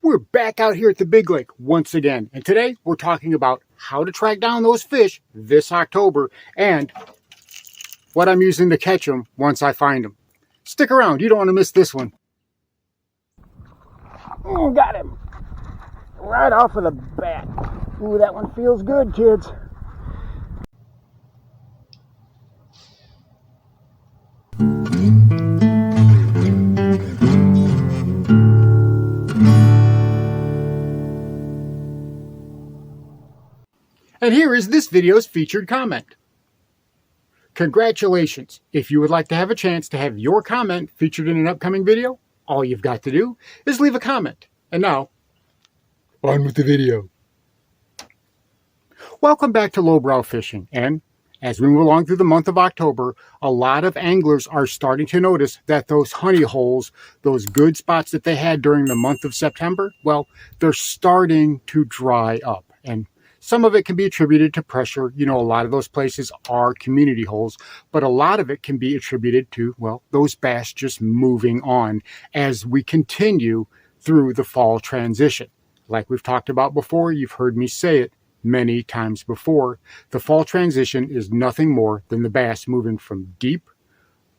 We're back out here at the Big Lake once again, and today we're talking about how to track down those fish this October and what I'm using to catch them once I find them. Stick around, you don't want to miss this one. Oh, got him! Right off of the bat. Ooh, that one feels good, kids. And here is this video's featured comment. Congratulations! If you would like to have a chance to have your comment featured in an upcoming video, all you've got to do is leave a comment. And now, on with the video. Welcome back to Lowbrow Fishing, and as we move along through the month of October, a lot of anglers are starting to notice that those honey holes, those good spots that they had during the month of September, well, they're starting to dry up. And some of it can be attributed to pressure. You know, a lot of those places are community holes, but a lot of it can be attributed to, well, those bass just moving on as we continue through the fall transition. Like we've talked about before, you've heard me say it many times before, the fall transition is nothing more than the bass moving from deep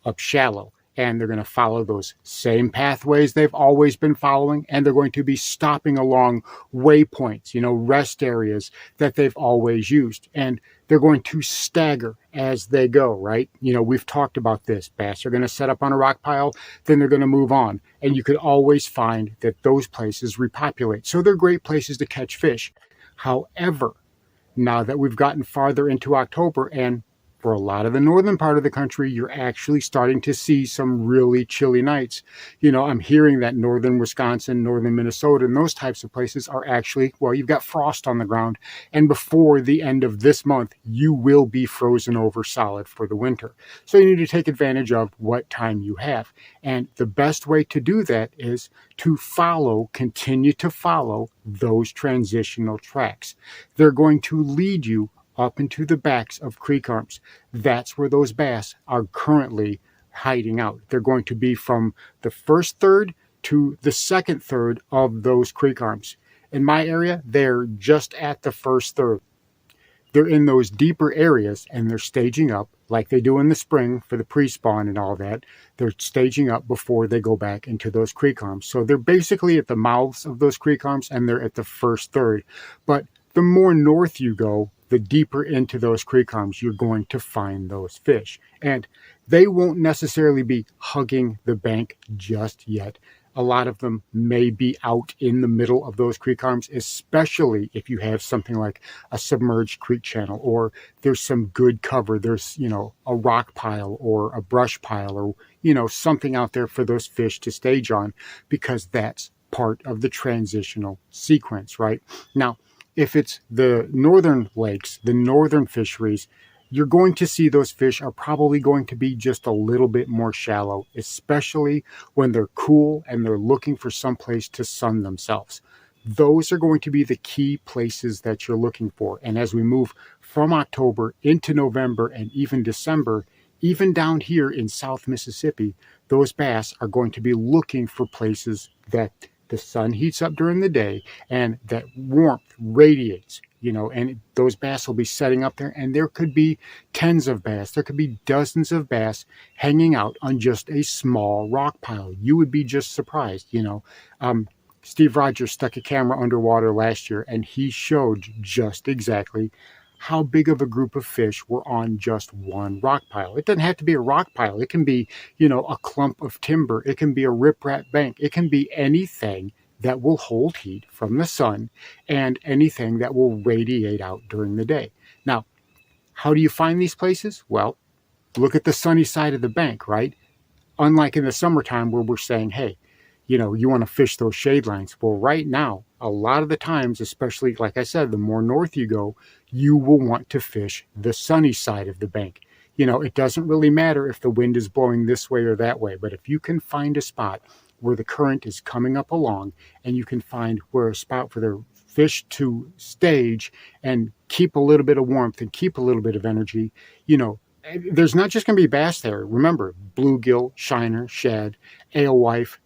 up shallow. And they're going to follow those same pathways they've always been following. And they're going to be stopping along waypoints, you know, rest areas that they've always used. And they're going to stagger as they go, right? You know, we've talked about this. Bass are going to set up on a rock pile, then they're going to move on. And you could always find that those places repopulate. So they're great places to catch fish. However, now that we've gotten farther into October, and for a lot of the northern part of the country, you're actually starting to see some really chilly nights. You know, I'm hearing that northern Wisconsin, northern Minnesota, and those types of places are actually, well, you've got frost on the ground. And before the end of this month, you will be frozen over solid for the winter. So you need to take advantage of what time you have. And the best way to do that is to continue to follow those transitional tracks. They're going to lead you up into the backs of creek arms. That's where those bass are currently hiding out. They're going to be from the first third to the second third of those creek arms. In my area, they're just at the first third. They're in those deeper areas and they're staging up like they do in the spring for the pre-spawn and all that. They're staging up before they go back into those creek arms. So they're basically at the mouths of those creek arms and they're at the first third. But the more north you go, the deeper into those creek arms, you're going to find those fish. And they won't necessarily be hugging the bank just yet. A lot of them may be out in the middle of those creek arms, especially if you have something like a submerged creek channel or there's some good cover. There's, you know, a rock pile or a brush pile or, you know, something out there for those fish to stage on, because that's part of the transitional sequence, right? Now, if it's the northern lakes, the northern fisheries, you're going to see those fish are probably going to be just a little bit more shallow, especially when they're cool and they're looking for some place to sun themselves. Those are going to be the key places that you're looking for. And as we move from October into November and even December, even down here in South Mississippi, those bass are going to be looking for places that the sun heats up during the day and that warmth radiates, you know, and those bass will be setting up there, and there could be tens of bass, there could be dozens of bass hanging out on just a small rock pile. You would be just surprised, you know. Steve Rogers stuck a camera underwater last year and he showed just exactly how big of a group of fish were on just one rock pile. It doesn't have to be a rock pile. It can be, you know, a clump of timber. It can be a riprap bank. It can be anything that will hold heat from the sun and anything that will radiate out during the day. Now, how do you find these places? Well, look at the sunny side of the bank, right? Unlike in the summertime where we're saying, hey, you know, you want to fish those shade lines. Well, right now, a lot of the times, especially, like I said, the more north you go, you will want to fish the sunny side of the bank. You know, it doesn't really matter if the wind is blowing this way or that way, but if you can find a spot where the current is coming up along and you can find where a spot for the fish to stage and keep a little bit of warmth and keep a little bit of energy, you know, there's not just going to be bass there. Remember, bluegill, shiner, shad, alewife,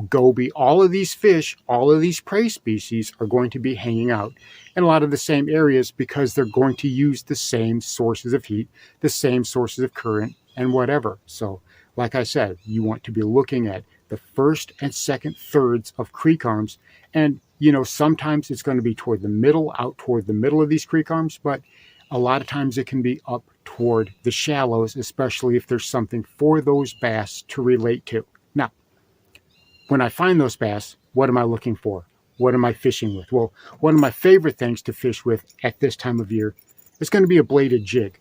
goby, all of these fish, all of these prey species are going to be hanging out in a lot of the same areas because they're going to use the same sources of heat, the same sources of current, and whatever. So, like I said, you want to be looking at the first and second thirds of creek arms. And, sometimes it's going to be out toward the middle of these creek arms, but a lot of times it can be up toward the shallows, especially if there's something for those bass to relate to. Now, when I find those bass, what am I looking for? What am I fishing with? Well, one of my favorite things to fish with at this time of year is going to be a bladed jig.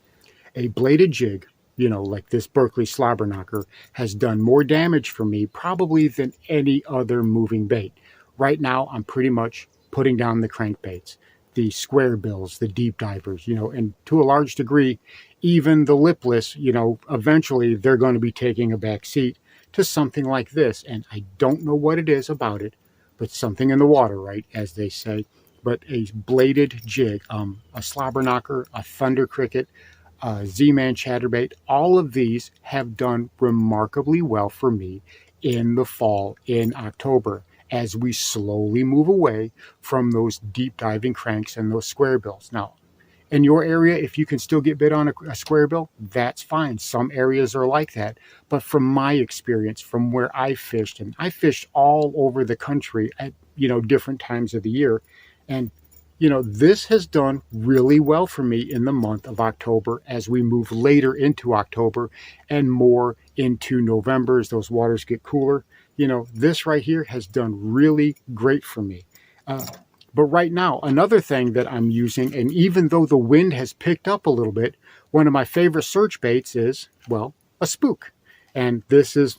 A bladed jig, like this Berkley slobber knocker, has done more damage for me probably than any other moving bait. Right now, I'm pretty much putting down the crankbaits, the square bills, the deep divers, and to a large degree, even the lipless, eventually they're going to be taking a back seat to something like this. And I don't know what it is about it, but something in the water, right, as they say. But a bladed jig, a slobber knocker, a thunder cricket, Z-Man chatterbait, all of these have done remarkably well for me in the fall, in October, as we slowly move away from those deep diving cranks and those square bills. Now, in your area, if you can still get bit on a square bill, that's fine. Some areas are like that. But from my experience, from where I fished, and I fished all over the country at, different times of the year, and this has done really well for me in the month of October as we move later into October and more into November as those waters get cooler. This right here has done really great for me. But right now, another thing that I'm using, and even though the wind has picked up a little bit, one of my favorite search baits is, well, a spook. And this is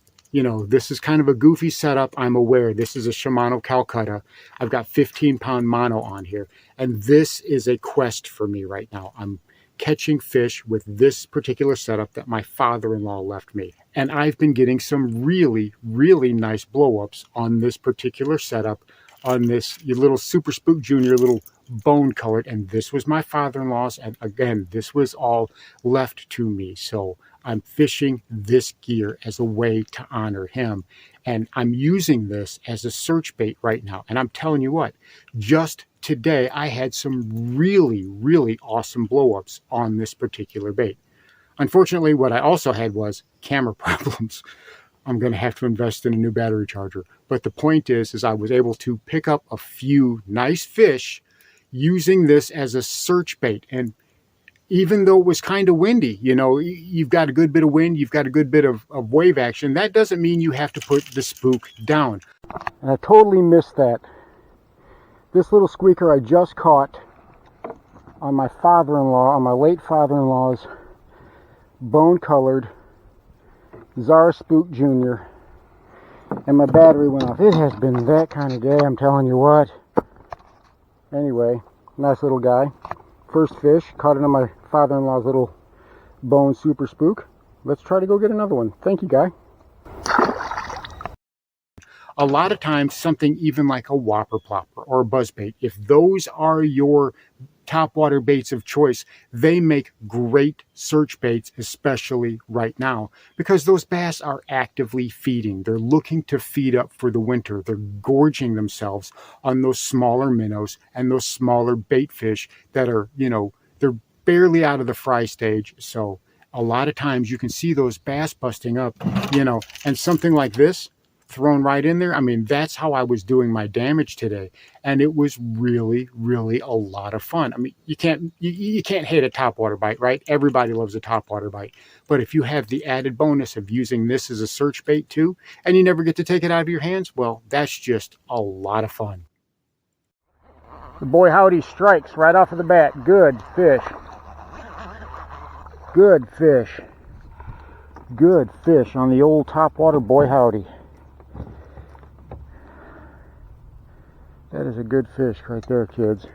kind of a goofy setup. I'm aware. This is a Shimano Calcutta. I've got 15-pound mono on here. And this is a quest for me right now. I'm catching fish with this particular setup that my father-in-law left me. And I've been getting some really, really nice blow-ups on this particular setup, on this little Super Spook Junior, little bone colored. And this was my father-in-law's. And again, this was all left to me. So I'm fishing this gear as a way to honor him. And I'm using this as a search bait right now. And I'm telling you what, just today I had some really, really awesome blow-ups on this particular bait. Unfortunately, what I also had was camera problems. I'm going to have to invest in a new battery charger. But the point is I was able to pick up a few nice fish using this as a search bait. And even though it was kind of windy, you've got a good bit of wind, you've got a good bit of wave action, that doesn't mean you have to put the spook down. And I totally missed that. This little squeaker I just caught on my father-in-law, on my late father-in-law's bone-colored Zara Spook Junior. And my battery went off. It has been that kind of day, I'm telling you what. Anyway, nice little guy. First fish, caught it on my father-in-law's little bone Super Spook. Let's try to go get another one. Thank you, guy. A lot of times, something even like a whopper plopper or a buzzbait, if those are your topwater baits of choice, they make great search baits, especially right now, because those bass are actively feeding. They're looking to feed up for the winter. They're gorging themselves on those smaller minnows and those smaller bait fish that are, they're barely out of the fry stage. So a lot of times you can see those bass busting up, and something like this thrown right in there. I mean, that's how I was doing my damage today. And it was really, really a lot of fun. I mean, you can't hate a topwater bite, right? Everybody loves a topwater bite. But if you have the added bonus of using this as a search bait too, and you never get to take it out of your hands, well, that's just a lot of fun. The Boy Howdy strikes right off of the bat. Good fish. Good fish. Good fish on the old topwater Boy Howdy. That is a good fish right there, kids.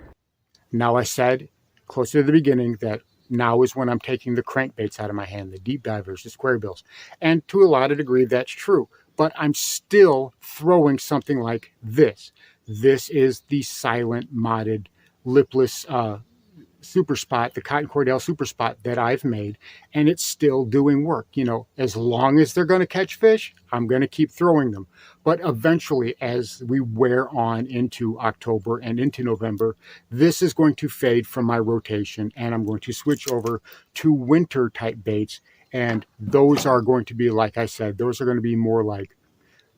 Now, I said closer to the beginning that now is when I'm taking the crankbaits out of my hand, the deep divers, the square bills. And to a lot of degree, that's true. But I'm still throwing something like this. This is the silent modded lipless super spot, the Cotton Cordell super spot that I've made, and it's still doing work. You know, as long as they're going to catch fish, I'm going to keep throwing them. But eventually, as we wear on into October and into November, this is going to fade from my rotation, and I'm going to switch over to winter type baits. And those are going to be, like I said, those are going to be more like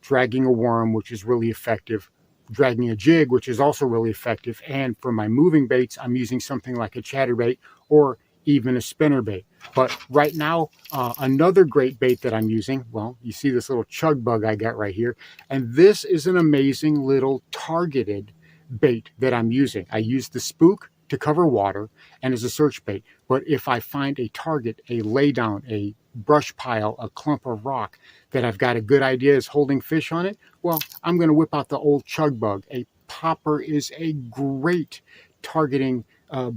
dragging a worm, which is really effective, dragging a jig, which is also really effective. And for my moving baits, I'm using something like a chatterbait or even a spinnerbait. But right now, another great bait that I'm using, well, you see this little chug bug I got right here. And this is an amazing little targeted bait that I'm using. I use the spook to cover water and as a search bait. But if I find a target, a laydown, a brush pile, a clump of rock that I've got a good idea is holding fish on it, well, I'm going to whip out the old chug bug. A popper is a great targeting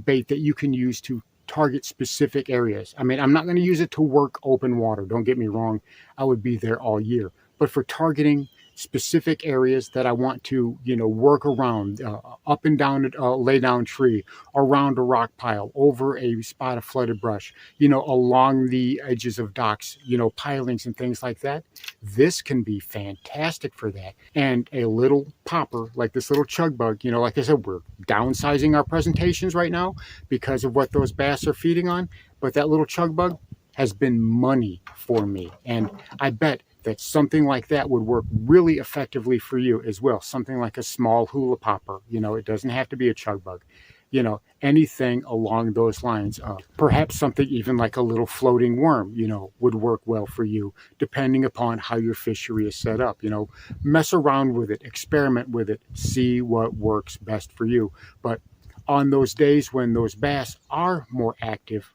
bait that you can use to target specific areas. I mean, I'm not going to use it to work open water. Don't get me wrong. I would be there all year. But for targeting specific areas that I want to, you know, work around, up and down a lay down tree, around a rock pile, over a spot of flooded brush, you know, along the edges of docks, you know, pilings and things like that. This can be fantastic for that. And a little popper like this little chug bug, you know, like I said, we're downsizing our presentations right now because of what those bass are feeding on. But that little chug bug has been money for me. And I bet that something like that would work really effectively for you as well. Something like a small hula popper, you know, it doesn't have to be a chug bug, you know, anything along those lines. Perhaps something even like a little floating worm, you know, would work well for you, depending upon how your fishery is set up. You know, mess around with it, experiment with it, see what works best for you. But on those days when those bass are more active,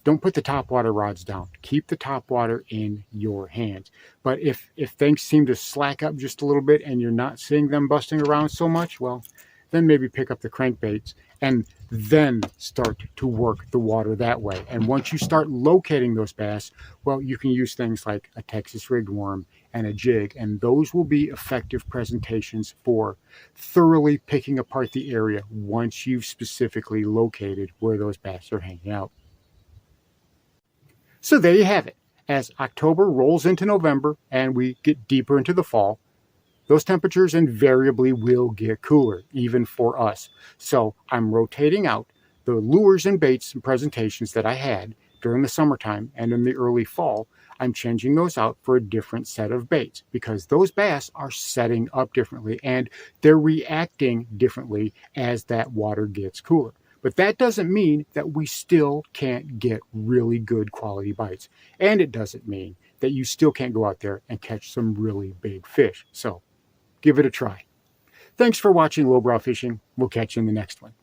don't put the topwater rods down. Keep the topwater in your hands. But if things seem to slack up just a little bit and you're not seeing them busting around so much, well, then maybe pick up the crankbaits and then start to work the water that way. And once you start locating those bass, well, you can use things like a Texas rigged worm and a jig, and those will be effective presentations for thoroughly picking apart the area once you've specifically located where those bass are hanging out. So there you have it. As October rolls into November and we get deeper into the fall, those temperatures invariably will get cooler, even for us. So I'm rotating out the lures and baits and presentations that I had during the summertime and in the early fall. I'm changing those out for a different set of baits because those bass are setting up differently and they're reacting differently as that water gets cooler. But that doesn't mean that we still can't get really good quality bites. And it doesn't mean that you still can't go out there and catch some really big fish. So give it a try. Thanks for watching Lowbrow Fishing. We'll catch you in the next one.